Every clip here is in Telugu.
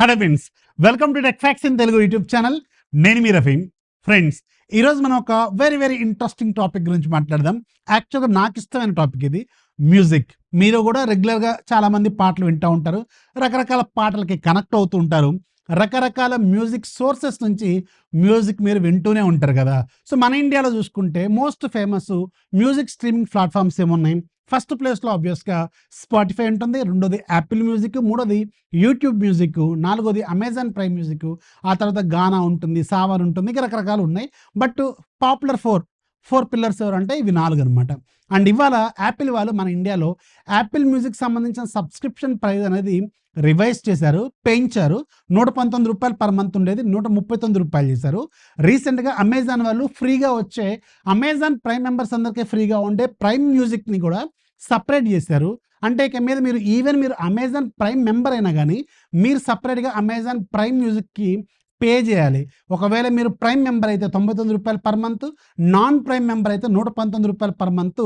Hello friends, welcome to tech facts in Telugu YouTube channel. నేను మీ రఫీమ్. ఫ్రెండ్స్, ఈరోజు మనం ఒక వెరీ ఇంట్రెస్టింగ్ టాపిక్ గురించి మాట్లాడదాం. యాక్చువల్గా నాకు ఇష్టమైన టాపిక్ ఇది, మ్యూజిక్. మీరు కూడా రెగ్యులర్గా చాలామంది పాటలు వింటూ ఉంటారు, రకరకాల పాటలకి కనెక్ట్ అవుతూ ఉంటారు, రకరకాల మ్యూజిక్ సోర్సెస్ నుంచి మ్యూజిక్ మీరు వింటూనే ఉంటారు కదా. సో మన ఇండియాలో చూసుకుంటే most famous music streaming platforms ఏమున్నాయి? ఫస్ట్ ప్లేస్లో ఆబ్వియస్గా స్పాటిఫై ఉంటుంది, రెండోది యాపిల్ మ్యూజిక్, మూడోది యూట్యూబ్ మ్యూజిక్, నాలుగోది అమెజాన్ ప్రైమ్ మ్యూజిక్, ఆ తర్వాత గానా ఉంటుంది, సావర్ ఉంటుంది, ఇంకా రకరకాలు ఉన్నాయి. బట్ పాపులర్ ఫోర్ పిల్లర్స్ ఎవరంటే ఇవి 4 అనమాట. అండ్ ఇవాళ యాపిల్ వాళ్ళు మన ఇండియాలో యాపిల్ మ్యూజిక్ సంబంధించిన సబ్స్క్రిప్షన్ ప్రైస్ అనేది రివైజ్ చేశారు, పెంచారు. ₹119 పర్ మంత్ ఉండేది ₹139 చేశారు. రీసెంట్గా అమెజాన్ వాళ్ళు ఫ్రీగా వచ్చే అమెజాన్ ప్రైమ్ మెంబర్స్ అందరికీ ఫ్రీగా ఉండే ప్రైమ్ మ్యూజిక్ని కూడా సపరేట్ చేశారు. అంటే ఇక మీద మీరు అమెజాన్ ప్రైమ్ మెంబర్ అయినా కానీ మీరు సపరేట్గా అమెజాన్ ప్రైమ్ మ్యూజిక్కి పే చేయాలి. ఒకవేళ మీరు ప్రైమ్ మెంబర్ అయితే ₹99 per month, non prime member అయితే ₹119 పర్ మంత్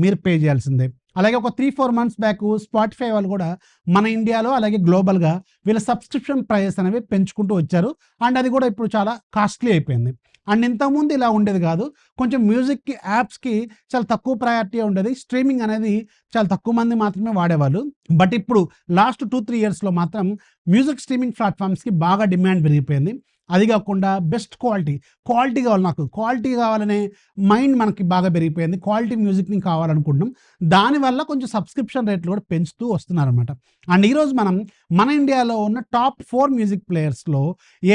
మీరు పే చేయాల్సిందే. అలాగే ఒక 3-4 మంత్స్ బ్యాక్ స్పాటిఫై వాళ్ళు కూడా మన ఇండియాలో అలాగే గ్లోబల్గా వీళ్ళ సబ్స్క్రిప్షన్ ప్రైజెస్ అనేవి పెంచుకుంటూ వచ్చారు. అండ్ అది కూడా ఇప్పుడు చాలా కాస్ట్లీ అయిపోయింది. అండ్ ఇంతకుముందు ఇలా ఉండేది కాదు, కొంచెం మ్యూజిక్కి యాప్స్కి చాలా తక్కువ ప్రయారిటీ ఉండేది, స్ట్రీమింగ్ అనేది చాలా తక్కువ మంది మాత్రమే వాడేవాళ్ళు. బట్ ఇప్పుడు లాస్ట్ 2-3 ఇయర్స్లో మాత్రం మ్యూజిక్ స్ట్రీమింగ్ ప్లాట్ఫామ్స్కి బాగా డిమాండ్ పెరిగిపోయింది. అది కాకుండా బెస్ట్ క్వాలిటీ కావాలి, నాకు క్వాలిటీ కావాలనే మైండ్ మనకి బాగా పెరిగిపోయింది. క్వాలిటీ మ్యూజిక్ని కావాలనుకుంటున్నాం. దానివల్ల కొంచెం సబ్స్క్రిప్షన్ రేట్లు కూడా పెంచుతూ వస్తున్నారనమాట. అండ్ ఈరోజు మన ఇండియాలో ఉన్న టాప్ 4 మ్యూజిక్ ప్లేయర్స్లో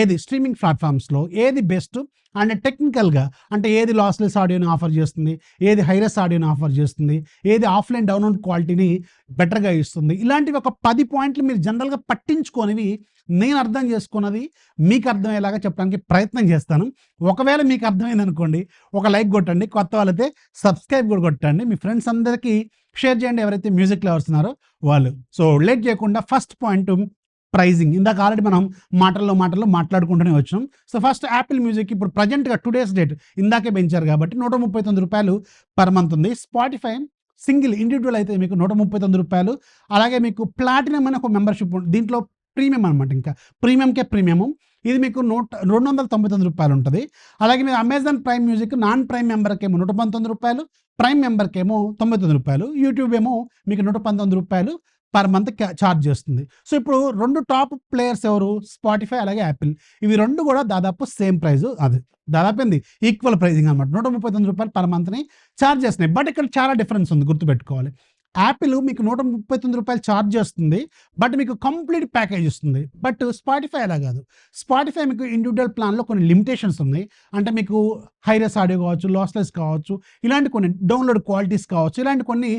ఏది, స్ట్రీమింగ్ ప్లాట్ఫామ్స్లో ఏది బెస్ట్ అండ్ టెక్నికల్గా, అంటే ఏది లాస్లెస్ ఆడియోని ఆఫర్ చేస్తుంది, ఏది హైరెస్ ఆడియోని ఆఫర్ చేస్తుంది, ఏది ఆఫ్లైన్ డౌన్లోడ్ క్వాలిటీని బెటర్గా ఇస్తుంది, ఇలాంటివి ఒక 10 పాయింట్లు మీరు జనరల్గా పట్టించుకోనివి నేను అర్థం చేసుకున్నది మీకు అర్థమయ్యేలాగా చెప్పడానికి ప్రయత్నం చేస్తాను. ఒకవేళ మీకు అర్థమైంది అనుకోండి, ఒక లైక్ కొట్టండి, కొత్త వాళ్ళైతే సబ్స్క్రైబ్ కూడా కొట్టండి, మీ ఫ్రెండ్స్ అందరికీ షేర్ చేయండి ఎవరైతే మ్యూజిక్ లవర్స్ ఉన్నారో వాళ్ళు. సో లేట్ చేయకుండా ఫస్ట్ పాయింట్, ప్రైజింగ్. ఇందాక ఆల్రెడీ మనం మాటల్లో మాట్లాడుకుంటూనే వచ్చాం. సో ఫస్ట్ యాపిల్ మ్యూజిక్ ఇప్పుడు ప్రజెంట్గా టుడేస్ డేట్ ఇందాకే పెంచారు కాబట్టి ₹139 పర్ మంత్ ఉంది. స్పాటిఫై సింగిల్ ఇండివిజువల్ అయితే మీకు ₹139. అలాగే మీకు ప్లాటినం అనే ఒక మెంబర్షిప్, దీంట్లో ప్రీమియం అనమాట, ఇంకా ప్రీమియం ఇది మీకు ₹299 ఉంటుంది. అలాగే మీరు Amazon prime music non prime మెంబర్కి ఏమో ₹119, ప్రైమ్ మెంబర్కి ఏమో ₹99, యూట్యూబ్ ఏమో మీకు ₹119 పర్ మంత్ ఛార్జ్ చేస్తుంది. సో ఇప్పుడు 2 టాప్ ప్లేయర్స్ ఎవరు? స్పాటిఫై అలాగే యాపిల్. ఇవి 2 కూడా దాదాపు సేమ్ ప్రైస్, అది దాదాపు ఈక్వల్ ప్రైజింగ్ అనమాట. ₹139 పర్ మంత్ని ఛార్జ్ చేస్తున్నాయి. బట్ ఇక్కడ చాలా డిఫరెన్స్ ఉంది, గుర్తుపెట్టుకోవాలి. యాపిల్ మీకు ₹139 ఛార్జ్ చేస్తుంది, బట్ మీకు కంప్లీట్ ప్యాకేజ్ ఇస్తుంది. బట్ స్పాటిఫై అలా కాదు. స్పాటిఫై మీకు ఇండివిజువల్ ప్లాన్లో కొన్ని లిమిటేషన్స్ ఉన్నాయి. అంటే మీకు హైరెస్ ఆడియో కావచ్చు, లాస్లెస్ కావచ్చు, ఇలాంటి కొన్ని డౌన్లోడ్ క్వాలిటీస్ కావచ్చు, ఇలాంటి కొన్ని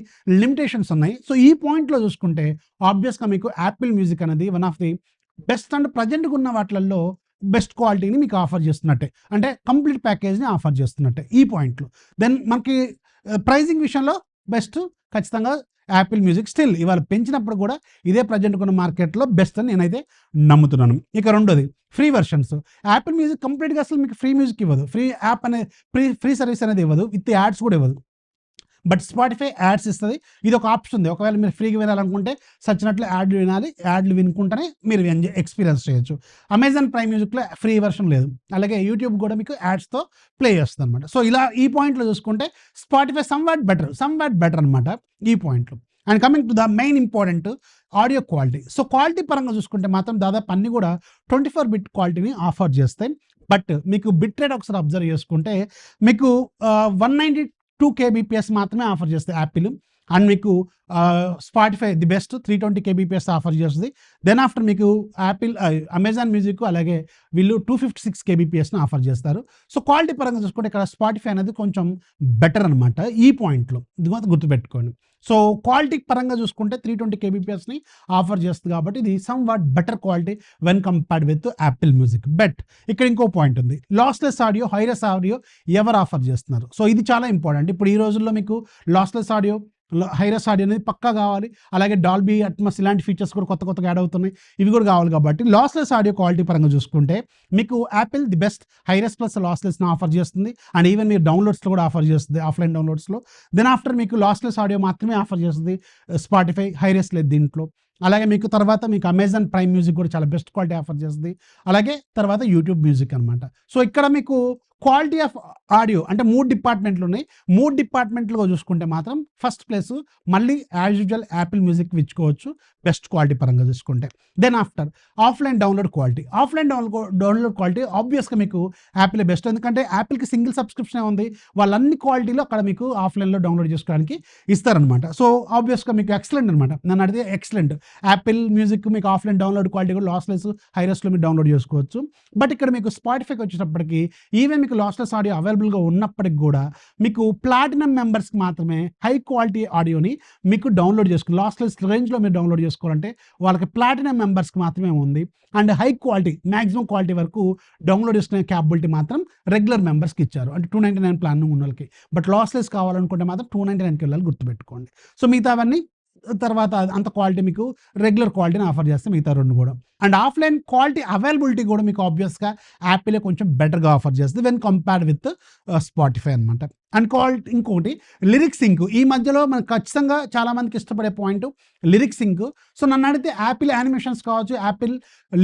లిమిటేషన్స్ ఉన్నాయి. సో ఈ పాయింట్లో చూసుకుంటే ఆబ్వియస్గా మీకు యాపిల్ మ్యూజిక్ అనేది one of the best and ప్రజెంట్గా ఉన్న వాటిల్లో బెస్ట్ క్వాలిటీని మీకు ఆఫర్ చేస్తున్నట్టే, అంటే కంప్లీట్ ప్యాకేజ్ని ఆఫర్ చేస్తున్నట్టే ఈ పాయింట్లో. దెన్ మనకి ప్రైజింగ్ విషయంలో బెస్ట్ ఖచ్చితంగా యాపిల్ మ్యూజిక్. స్టిల్ ఇవాళ పెంచినప్పుడు కూడా ఇదే ప్రజెంట్ ఉన్న మార్కెట్లో బెస్ట్ అని నేనైతే నమ్ముతున్నాను. ఇక రెండోది ఫ్రీ వెర్షన్స్. యాపిల్ మ్యూజిక్ కంప్లీట్గా అసలు మీకు ఫ్రీ మ్యూజిక్ ఇవ్వదు, ఫ్రీ యాప్ అనేది ఫ్రీ సర్వీస్ అనేది ఇవ్వదు, విత్ యాడ్స్ కూడా ఇవ్వదు. బట్ స్పాటిఫై యాడ్స్ ఇస్తుంది. ఇది ఒక ఆప్షన్ ఉంది. ఒకవేళ మీరు ఫ్రీగా వినాలనుకుంటే సచ్చినట్లు యాడ్లు వినాలి, యాడ్లు వినుకుంటేనే మీరు ఎక్స్పీరియన్స్ చేయొచ్చు. అమెజాన్ ప్రైమ్ మ్యూజిక్లో ఫ్రీ వెర్షన్ లేదు. అలాగే యూట్యూబ్ కూడా మీకు యాడ్స్తో ప్లే చేస్తుంది అనమాట. సో ఇలా ఈ పాయింట్లో చూసుకుంటే స్పాటిఫై సమ్వాట్ బెటర్ అనమాట ఈ పాయింట్లో. And coming to the main important, audio quality. So quality పరంగా చూసుకుంటే మాత్రం దాదాపు అన్ని కూడా 24 బిట్ క్వాలిటీని ఆఫర్ చేస్తాయి. బట్ మీకు బిట్ రేట్ ఒకసారి అబ్జర్వ్ చేసుకుంటే మీకు 192 kbps మాత్రమే ఆఫర్ చేస్తాయి యాపిల్. అండ్ మీకు Spotify the best 320 kbps offer చేస్తుంది. దెన్ ఆఫ్టర్ మీకు యాపిల్ అమెజాన్ మ్యూజిక్ అలాగే వీళ్ళు 256 kbpsని ఆఫర్ చేస్తారు. సో క్వాలిటీ పరంగా చూసుకుంటే ఇక్కడ స్పాటిఫై అనేది కొంచెం బెటర్ అనమాట ఈ పాయింట్లో, ఇది మాత్రం గుర్తుపెట్టుకోండి. సో క్వాలిటీ పరంగా చూసుకుంటే 320 kbpsని ఆఫర్ చేస్తుంది కాబట్టి ఇది some what better quality when compared with Apple music. But ఇక్కడ ఇంకో పాయింట్ ఉంది, లాస్లెస్ ఆడియో, హైరెస్ ఆడియో ఎవరు ఆఫర్ చేస్తున్నారు? సో ఇది చాలా ఇంపార్టెంట్. ఇప్పుడు ఈ రోజుల్లో మీకు లాస్లెస్ ఆడియో, హైరెస్ ఆడియో అనేది పక్కా కావాలి. అలాగే డాల్బీ అట్మాస్ ఇలాంటి ఫీచర్స్ కూడా కొత్తగా యాడ్ అవుతున్నాయి, ఇవి కూడా కావాలి. కాబట్టి లాస్లెస్ ఆడియో క్వాలిటీ పరంగా చూసుకుంటే మీకు Apple the best hi res plus లాస్లెస్ని ఆఫర్ చేస్తుంది. అండ్ ఈవెన్ మీరు డౌన్లోడ్స్లో కూడా ఆఫర్ చేస్తుంది, ఆఫ్లైన్ డౌన్లోడ్స్లో. దెన్ ఆఫ్టర్ మీకు లాస్లెస్ ఆడియో మాత్రమే ఆఫర్ చేస్తుంది స్పాటిఫై, హైరెస్ లేదు దీంట్లో. అలాగే మీకు తర్వాత మీకు అమెజాన్ ప్రైమ్ మ్యూజిక్ కూడా చాలా బెస్ట్ క్వాలిటీ ఆఫర్ చేస్తుంది. అలాగే తర్వాత యూట్యూబ్ మ్యూజిక్ అనమాట. సో ఇక్కడ మీకు క్వాలిటీ ఆఫ్ ఆడియో అంటే 3 డిపార్ట్మెంట్లు ఉన్నాయి. 3 డిపార్ట్మెంట్లుగా చూసుకుంటే మాత్రం ఫస్ట్ ప్లేస్ మళ్ళీ యాజ్ యూజువల్ యాపిల్ మ్యూజిక్ ఇచ్చుకోవచ్చు బెస్ట్ క్వాలిటీ పరంగా చూసుకుంటే. Then after offline download quality. Offline download quality ఆబ్వియస్గా మీకు యాపిల్ బెస్ట్. ఎందుకంటే యాపిల్కి సింగిల్ సబ్స్క్రిప్షన్ ఉంది, వాళ్ళన్ని క్వాలిటీలో అక్కడ మీకు ఆఫ్లైన్లో డౌన్లోడ్ చేసుకోవడానికి ఇస్తారనమాట. సో ఆబ్వియస్గా మీకు ఎక్సలెంట్ అనమాట. నన్ను అడిగితే ఎక్సలెంట్. యాపిల్ మ్యూజిక్ మీకు ఆఫ్లైన్ డౌన్లోడ్ క్వాలిటీ కూడా లాస్లెస్ హైరెస్ట్లో మీరు డౌన్లోడ్ చేసుకోవచ్చు. బట్ ఇక్కడ మీకు స్పాటిఫైకి వచ్చేటప్పటికి ఈవెన్ మీకు లాస్లెస్ ఆడియో అవైలబుల్గా ఉన్నప్పటికి కూడా మీకు ప్లాటినం మెంబర్స్కి మాత్రమే హై క్వాలిటీ ఆడియోని మీకు డౌన్లోడ్ చేసుకోవాలి. లాస్లెస్ రేంజ్లో మీరు డౌన్లోడ్ చేసుకోవాలంటే వాళ్ళకి ప్లాటినం మెంబర్స్కి మాత్రమే ఉంది. And high quality maximum quality వరకు డౌన్లోడ్ చేసుకునే క్యాపబిలిటీ మాత్రం రెగ్యులర్ మెంబర్స్కి ఇచ్చారు, అంటే 299 ప్లాన్ ఉన్న వాళ్ళకి. బట్ లాస్లెస్ కావాలనుకుంటే మాత్రం 299కి వెళ్ళాలి, గుర్తుపెట్టుకోండి. సో మిగతావన్నీ తర్వాత అంత క్వాలిటీ మీకు రెగ్యులర్ క్వాలిటీని ఆఫర్ చేస్తే మిగతా 2 కూడా. అండ్ ఆఫ్లైన్ క్వాలిటీ అవైలబిలిటీ కూడా మీకు ఆబ్వియస్గా యాపిలే కొంచెం బెటర్గా ఆఫర్ చేస్తుంది వెన్ కంపేర్డ్ విత్ స్పాటిఫై అనమాట. అండ్ క్వాలిటీ ఇంకొకటి లిరిక్ సింక్. ఈ మధ్యలో మనకు ఖచ్చితంగా చాలామందికి ఇష్టపడే పాయింట్ లిరిక్ సింక్. సో నన్ను అడిగితే యాపిల్ యానిమేషన్స్ కావచ్చు, యాపిల్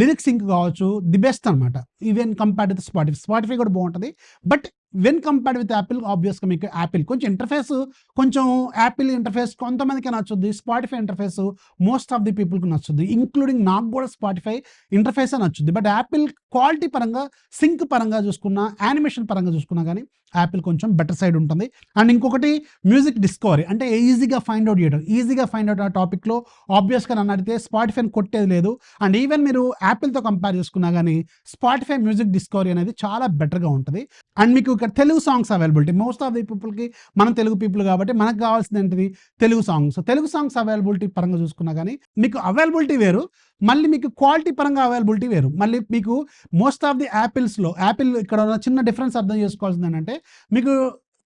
లిరిక్ సింక్ కావచ్చు, ది బెస్ట్ అనమాట even compared with Spotify. Spotify కూడా బాగుంటుంది, but when compared with Apple ఆబ్వియస్గా మీకు యాపిల్ కొంచెం ఇంటర్ఫేస్, కొంచెం యాపిల్ ఇంటర్ఫేస్ కొంతమందికి నచ్చుద్ది, Spotify interface most of the పీపుల్కి నచ్చుద్ది, ఇంక్లూడింగ్ నాకు కూడా స్పాటిఫై ఇంటర్ఫేస్ నచ్చుద్ది. బట్ యాపిల్ క్వాలిటీ పరంగా, సింక్ పరంగా చూసుకున్నా, యానిమేషన్ పరంగా చూసుకున్నా కానీ యాపిల్ కొంచెం బెటర్ సైడ్ ఉంటుంది. అండ్ ఇంకొకటి మ్యూజిక్ డిస్కవరీ, అంటే ఈజీగా ఫైండ్ అవుట్ చేయడం. ఈజీగా ఫైండ్ అవుట్ ఆ టాపిక్లో ఆబ్వియస్గా నన్ను అడిగితే స్పాటిఫైని కొట్టేది లేదు. అండ్ ఈవెన్ మీరు యాపిల్తో కంపేర్ చేసుకున్నా కానీ స్పాటిఫై మ్యూజిక్ డిస్కవరీ అనేది చాలా బెటర్గా ఉంటుంది. అండ్ మీకు ఇక్కడ Telugu songs availability, most of the పీపుల్కి మనం తెలుగు పీపుల్ కాబట్టి మనకు కావాల్సింది ఏంటిది Telugu songs. Telugu songs availability పరంగా చూసుకున్నా కానీ మీకు అవైలబిలిటీ వేరు, మళ్ళీ మీకు క్వాలిటీ పరంగా అవైలబిలిటీ వేరు. మళ్ళీ మీకు మోస్ట్ ఆఫ్ ది యాపిల్స్లో యాపిల్ ఇక్కడ ఉన్న చిన్న డిఫరెన్స్ అర్థం చేసుకోవాల్సింది ఏంటంటే, మీకు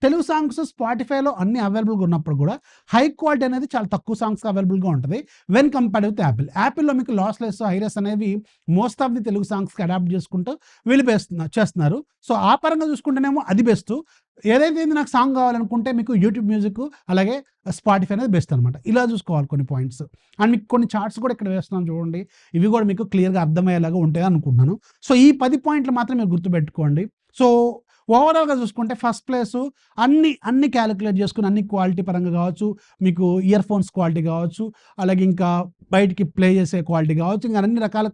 తెలుగు సాంగ్స్ స్పాటిఫైలో అన్ని అవైలబుల్గా ఉన్నప్పుడు కూడా హై క్వాలిటీ అనేది చాలా తక్కువ సాంగ్స్ అవైలబుల్గా ఉంటుంది వెన్ కంపేర్డ్ విత్ యాపిల్. యాపిల్లో మీకు లాస్లెస్, హైరెస్ అనేవి మోస్ట్ ఆఫ్ ది తెలుగు సాంగ్స్కి అడాప్ట్ చేసుకుంటూ వీళ్ళు చేస్తున్నారు. సో ఆ పరంగా చూసుకుంటేనేమో అది బెస్ట్. ఏదైతే నాకు సాంగ్ కావాలనుకుంటే మీకు యూట్యూబ్ మ్యూజిక్ అలాగే స్పాటిఫై అనేది బెస్ట్ అనమాట. ఇలా చూసుకోవాలి కొన్ని పాయింట్స్. అండ్ మీకు కొన్ని చార్ట్స్ కూడా ఇక్కడ వేస్తున్నాను చూడండి, ఇవి కూడా మీకు క్లియర్గా అర్థమయ్యేలాగా ఉంటాయి అనుకుంటున్నాను. సో ఈ 10 పాయింట్లు మాత్రం మీరు గుర్తుపెట్టుకోండి. సో ఓవరాల్గా చూసుకుంటే ఫస్ట్ ప్లేస్ అన్ని క్యాలిక్యులేట్ చేసుకుని అన్ని క్వాలిటీ పరంగా కావచ్చు, మీకు ఇయర్ ఫోన్స్ క్వాలిటీ కావచ్చు, అలాగే ఇంకా బయటికి ప్లే చేసే క్వాలిటీ కావచ్చు, ఇంకా అన్ని రకాల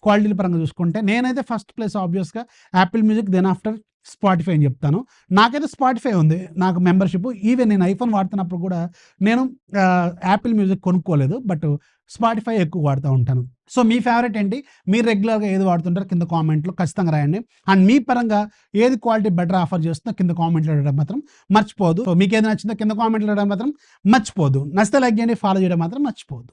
క్వాలిటీల పరంగా చూసుకుంటే నేనైతే ఫస్ట్ ప్లేస్ ఆబ్వియస్గా Apple Music, then after Spotify అని చెప్తాను. నాకైతే స్పాటిఫై ఉంది, నాకు మెంబర్షిప్. ఈవెన్ నేను ఐఫోన్ వాడుతున్నప్పుడు కూడా నేను యాపిల్ మ్యూజిక్ కొనుక్కోలేదు, బట్ స్పాటిఫై ఎక్కువ వాడుతూ ఉంటాను. సో మీ ఫేవరెట్ ఏంటి, మీరు రెగ్యులర్గా ఏది వాడుతుంటారో కింద కామెంట్లో ఖచ్చితంగా రాయండి. అండ్ మీ పరంగా ఏది క్వాలిటీ బెటర్ ఆఫర్ చేస్తుందో కింద కామెంట్లో వేయడం మాత్రం మర్చిపోదు. మీకు ఏది నచ్చిందో కింద కామెంట్లో వేయడం మాత్రం మర్చిపోదు. నచ్చితే లైక్ చేయండి, ఫాలో చేయడం మాత్రం మర్చిపోదు.